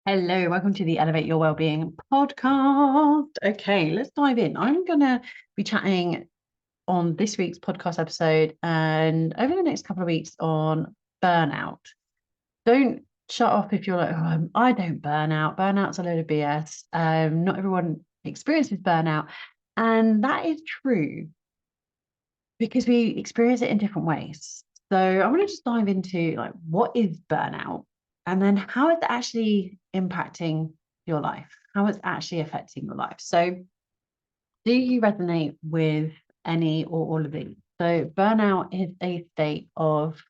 Hello, welcome to the Elevate Your Wellbeing podcast. Okay, let's dive in. I'm going to be chatting on this week's podcast episode and over the next couple of weeks on burnout. Don't shut off if you're like, oh, I don't burn out. Burnout's a load of BS. Not everyone experiences burnout. And that is true because we experience it in different ways. So I want to just dive into like what is burnout and then how it's actually impacting your life, how it's actually affecting your life. So do you resonate with any or all of these? So burnout is a state of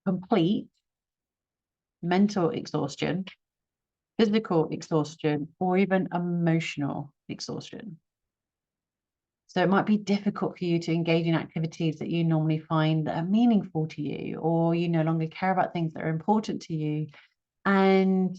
complete mental exhaustion, physical exhaustion, or even emotional exhaustion. So it might be difficult for you to engage in activities that you normally find that are meaningful to you, or you no longer care about things that are important to you. And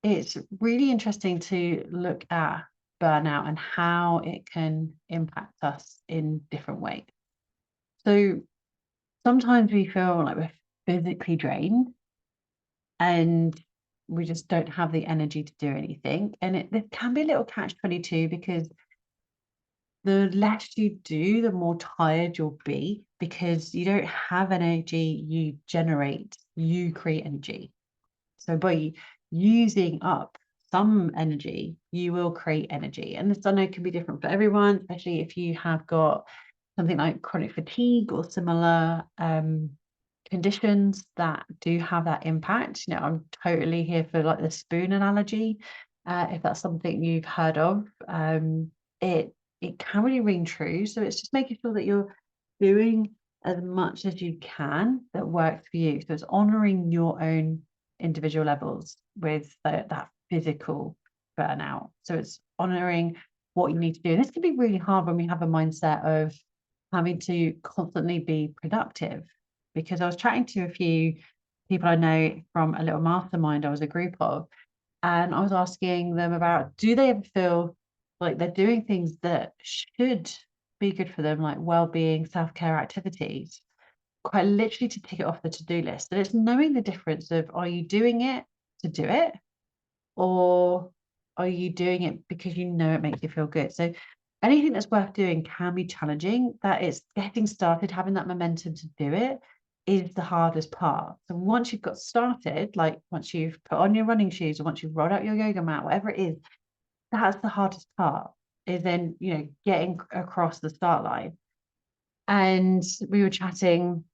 it's really interesting to look at burnout and how it can impact us in different ways. So sometimes we feel like we're physically drained and we just don't have the energy to do anything. And it can be a little catch-22 because the less you do, the more tired you'll be because you don't have energy, you generate, you create energy. So by using up some energy, you will create energy. And this I know can be different for everyone, especially if you have got something like chronic fatigue or similar conditions that do have that impact. You know, I'm totally here for like the spoon analogy. If that's something you've heard of, it can really ring true. So it's just making sure that you're doing as much as you can that works for you. So it's honoring your own individual levels with that physical burnout. So it's honoring what you need to do. And this can be really hard when we have a mindset of having to constantly be productive. Because I was chatting to a few people I know from a little mastermind I was a group of, and I was asking them about, do they ever feel like they're doing things that should be good for them, like well-being, self-care activities, quite literally to tick it off the to-do list. And it's knowing the difference of, are you doing it to do it, or are you doing it because you know it makes you feel good? So anything that's worth doing can be challenging. That it's getting started, having that momentum to do it is the hardest part. So once you've got started, like once you've put on your running shoes or once you've rolled out your yoga mat, whatever it is, that's the hardest part, is then, you know, getting across the start line. And we were chatting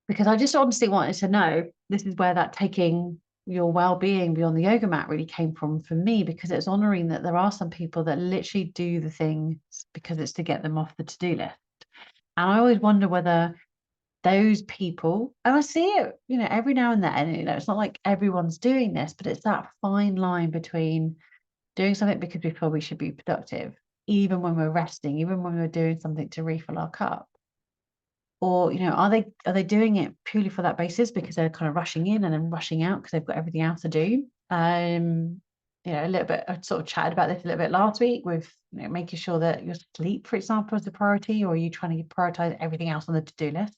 because I just honestly wanted to know, this is where that taking your well-being beyond the yoga mat really came from for me, because it's honoring that there are some people that literally do the things because it's to get them off the to-do list. And I always wonder whether those people, and I see it, you know, every now and then, you know, it's not like everyone's doing this, but it's that fine line between doing something because we feel we should be productive, even when we're resting, even when we're doing something to refill our cup. Or, you know, are they doing it purely for that basis because they're kind of rushing in and then rushing out because they've got everything else to do? You know, a little bit, I sort of chatted about this a little bit last week with, you know, making sure that your sleep, for example, is the priority, or are you trying to prioritize everything else on the to-do list?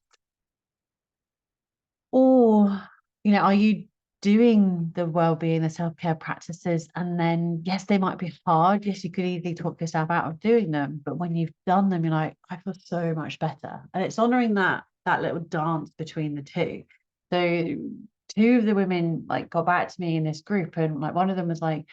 Or, you know, are you doing the well-being, the self-care practices, and then yes, they might be hard. Yes, you could easily talk yourself out of doing them, but when you've done them, you're like, I feel so much better. And it's honoring that little dance between the two. So two of the women like got back to me in this group, and like one of them was like,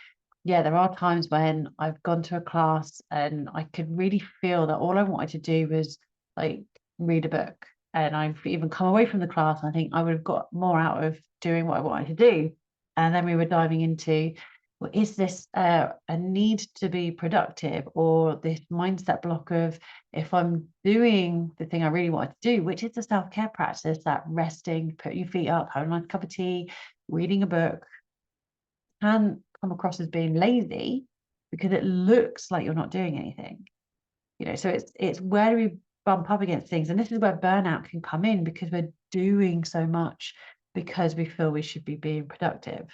yeah, there are times when I've gone to a class and I could really feel that all I wanted to do was like read a book. And I've even come away from the class, and I think I would have got more out of doing what I wanted to do. And then we were diving into, well, is this a need to be productive, or this mindset block of, if I'm doing the thing I really wanted to do, which is the self-care practice, that resting, putting your feet up, having a nice cup of tea, reading a book, can come across as being lazy because it looks like you're not doing anything. You know, so it's where do we bump up against things? And this is where burnout can come in, because we're doing so much because we feel we should be being productive.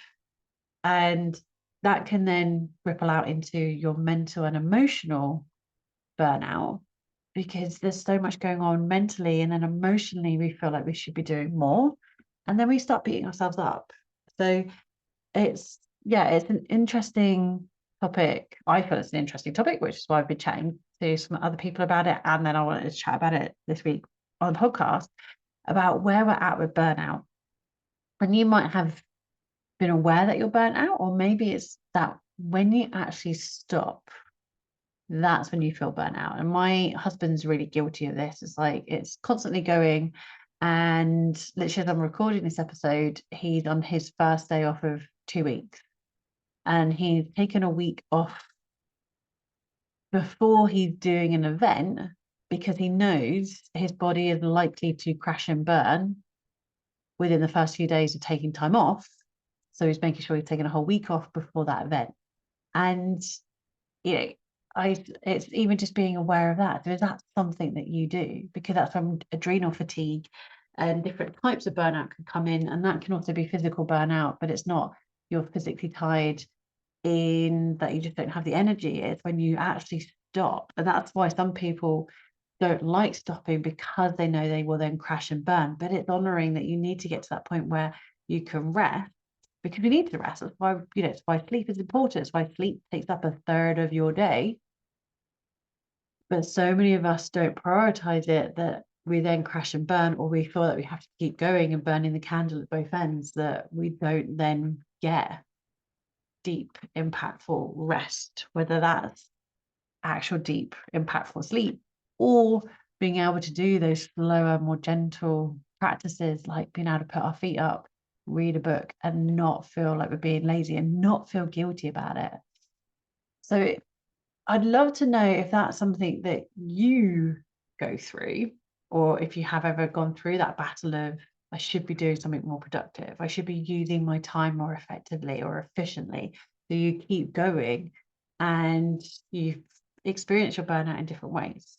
And that can then ripple out into your mental and emotional burnout, because there's so much going on mentally, and then emotionally we feel like we should be doing more. And then we start beating ourselves up. So it's yeah, it's an interesting topic. I feel it's an interesting topic, which is why I've been chatting to some other people about it. And then I wanted to chat about it this week on the podcast about where we're at with burnout. And you might have been aware that you're burnt out, or maybe it's that when you actually stop, that's when you feel burnt out. And my husband's really guilty of this. It's like it's constantly going. And literally, as I'm recording this episode, he's on his first day off of 2 weeks. And he's taken a week off before he's doing an event because he knows his body is likely to crash and burn within the first few days of taking time off. So he's making sure he's taking a whole week off before that event. And you know, it's even just being aware of that. So is that something that you do? Because that's from adrenal fatigue and different types of burnout can come in. And that can also be physical burnout, but it's not you're physically tired in that you just don't have the energy. It's when you actually stop. And that's why some people don't like stopping because they know they will then crash and burn. But it's honoring that you need to get to that point where you can rest because we need to rest. That's why, it's why sleep is important. It's why sleep takes up a third of your day. But so many of us don't prioritize it that we then crash and burn, or we feel that we have to keep going and burning the candle at both ends, that we don't then get deep, impactful rest, whether that's actual deep, impactful sleep or being able to do those slower, more gentle practices like being able to put our feet up, read a book, and not feel like we're being lazy and not feel guilty about it. So I'd love to know if that's something that you go through, or if you have ever gone through that battle of, I should be doing something more productive. I should be using my time more effectively or efficiently. So you keep going and you experience your burnout in different ways.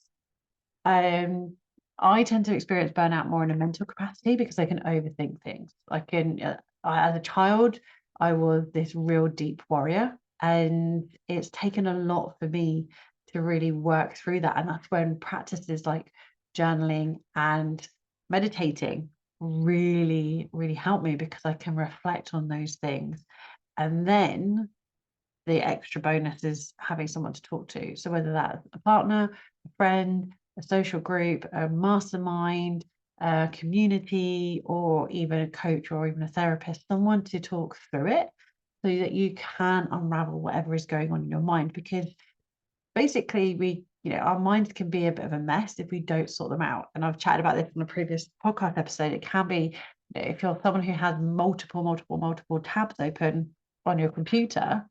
I tend to experience burnout more in a mental capacity because I can overthink things. As a child, I was this real deep warrior, and it's taken a lot for me to really work through that. And that's when practices like journaling and meditating really, really help me because I can reflect on those things. And then the extra bonus is having someone to talk to. So whether that's a partner, a friend, a social group, a mastermind, a community, or even a coach or even a therapist, someone to talk through it so that you can unravel whatever is going on in your mind. Because basically our minds can be a bit of a mess if we don't sort them out. And I've chatted about this in a previous podcast episode. It can be, if you're someone who has multiple tabs open on your computer,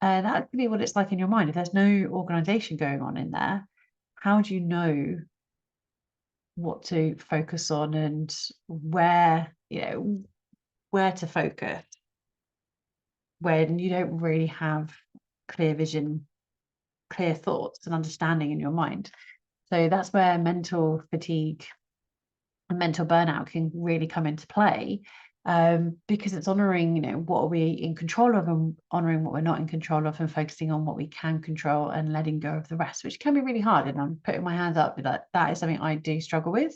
that could be what it's like in your mind. If there's no organization going on in there, how do you know what to focus on and where to focus when you don't really have clear vision, clear thoughts and understanding in your mind? So that's where mental fatigue and mental burnout can really come into play, because it's honoring, what are we in control of and honoring what we're not in control of and focusing on what we can control and letting go of the rest, which can be really hard. And I'm putting my hands up that is something I do struggle with.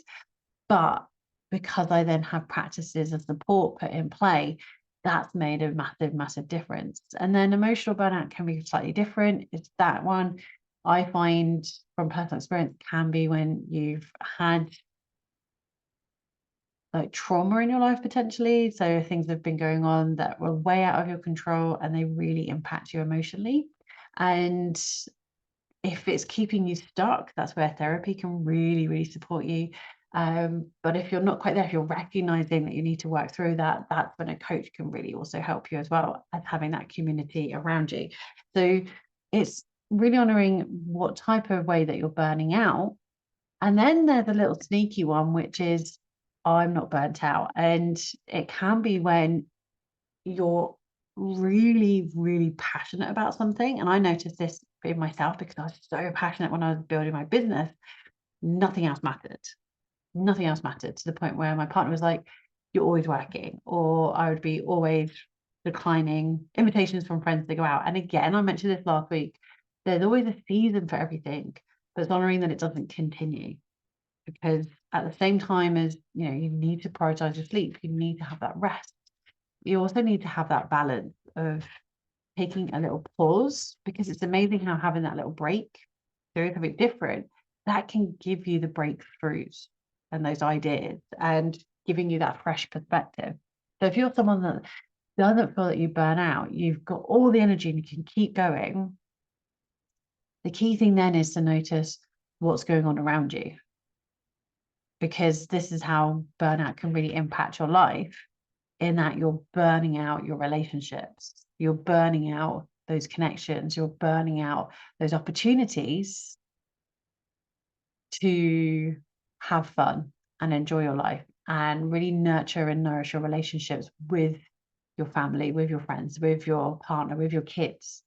But because I then have practices of support put in play, that's made a massive, massive difference. And then emotional burnout can be slightly different. It's that one I find from personal experience can be when you've had like trauma in your life potentially. So things have been going on that were way out of your control and they really impact you emotionally. And if it's keeping you stuck, that's where therapy can really, really support you. But if you're not quite there, if you're recognizing that you need to work through that, that's when a coach can really also help you as well as having that community around you. So it's really honoring what type of way that you're burning out. And then there's a little sneaky one, which is I'm not burnt out. And it can be when you're really, really passionate about something. And I noticed this in myself because I was so passionate when I was building my business. Nothing else mattered. Nothing else mattered, to the point where my partner was like, you're always working, or I would be always declining invitations from friends to go out. And again, I mentioned this last week, there's always a season for everything, but it's honoring that it doesn't continue. Because at the same time as, you need to prioritize your sleep, you need to have that rest. You also need to have that balance of taking a little pause, because it's amazing how having that little break, doing something different, that can give you the breakthroughs and those ideas and giving you that fresh perspective. So if you're someone that doesn't feel that you burn out, you've got all the energy and you can keep going, the key thing then is to notice what's going on around you, because this is how burnout can really impact your life, in that you're burning out your relationships, you're burning out those connections, you're burning out those opportunities to have fun and enjoy your life and really nurture and nourish your relationships with your family, with your friends, with your partner, with your kids.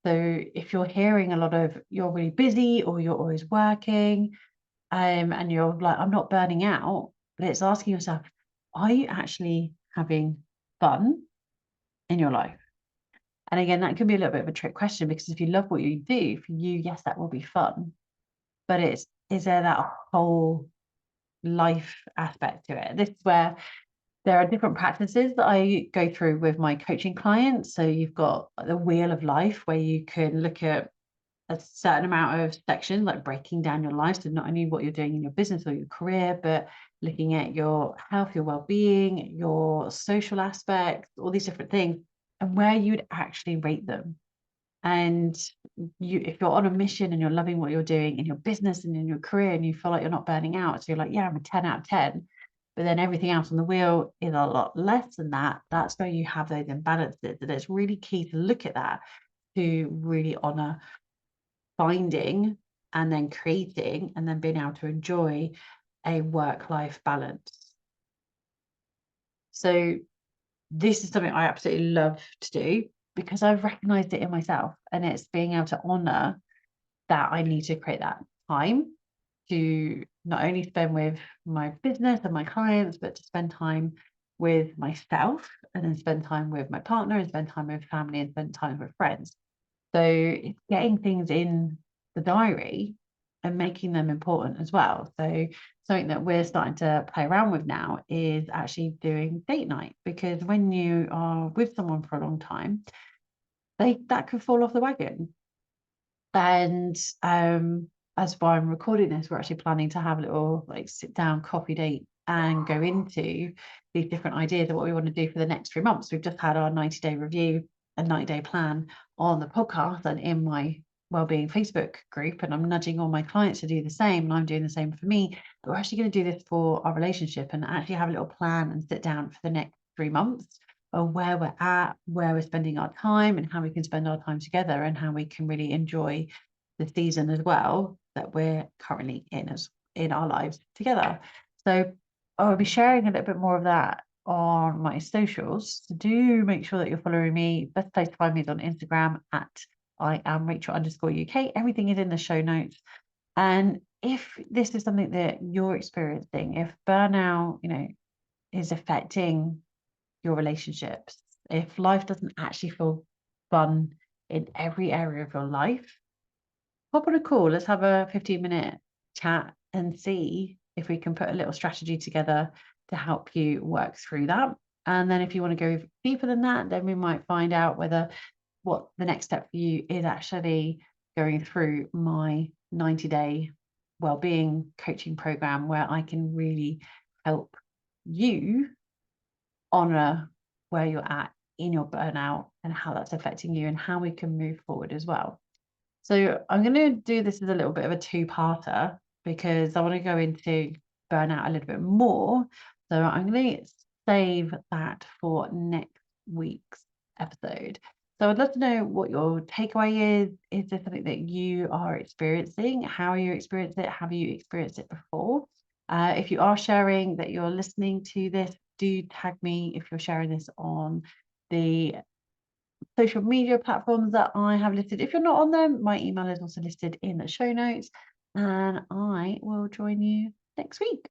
So if you're hearing a lot of you're really busy or you're always working, and you're like, I'm not burning out, but it's asking yourself, are you actually having fun in your life? And again, that can be a little bit of a trick question, because if you love what you do, for you, yes, that will be fun. But is there that whole life aspect to it? This is where there are different practices that I go through with my coaching clients. So you've got the wheel of life, where you can look at a certain amount of sections, like breaking down your life. So not only what you're doing in your business or your career, but looking at your health, your well-being, your social aspects, all these different things, and where you'd actually rate them. And if you're on a mission and you're loving what you're doing in your business and in your career, and you feel like you're not burning out, so you're like, yeah, I'm a 10 out of 10, but then everything else on the wheel is a lot less than that, that's where you have those imbalances. And it's really key to look at that, to really honor finding and then creating and then being able to enjoy a work-life balance. So this is something I absolutely love to do, because I've recognized it in myself, and it's being able to honor that I need to create that time to not only spend with my business and my clients, but to spend time with myself, and then spend time with my partner, and spend time with family, and spend time with friends. So it's getting things in the diary and making them important as well. So something that we're starting to play around with now is actually doing date night, because when you are with someone for a long time, that could fall off the wagon. And as why I'm recording this, we're actually planning to have a little like sit down coffee date and go into these different ideas of what we want to do for the next 3 months. We've just had our 90-day review and 90-day plan on the podcast and in my wellbeing Facebook group, and I'm nudging all my clients to do the same, and I'm doing the same for me. But we're actually going to do this for our relationship and actually have a little plan and sit down for the next 3 months of where we're at, where we're spending our time, and how we can spend our time together, and how we can really enjoy the season as well that we're currently in our lives together. So I'll be sharing a little bit more of that on my socials. So do make sure that you're following me. Best place to find me is on Instagram at I am Rachael_UK. Everything is in the show notes. And if this is something that you're experiencing, if burnout, is affecting your relationships, if life doesn't actually feel fun in every area of your life, hop on a call. Let's have a 15-minute chat and see if we can put a little strategy together to help you work through that. And then if you want to go deeper than that, then we might find out what the next step for you is actually going through my 90-day wellbeing coaching program, where I can really help you honor where you're at in your burnout and how that's affecting you, and how we can move forward as well. So I'm going to do this as a little bit of a two-parter, because I want to go into burnout a little bit more. So I'm going to save that for next week's episode. So I'd love to know what your takeaway is. Is there something that you are experiencing? How are you experiencing it? Have you experienced it before? If you are sharing that you're listening to this, do tag me if you're sharing this on the social media platforms that I have listed. If you're not on them, my email is also listed in the show notes, and I will join you next week.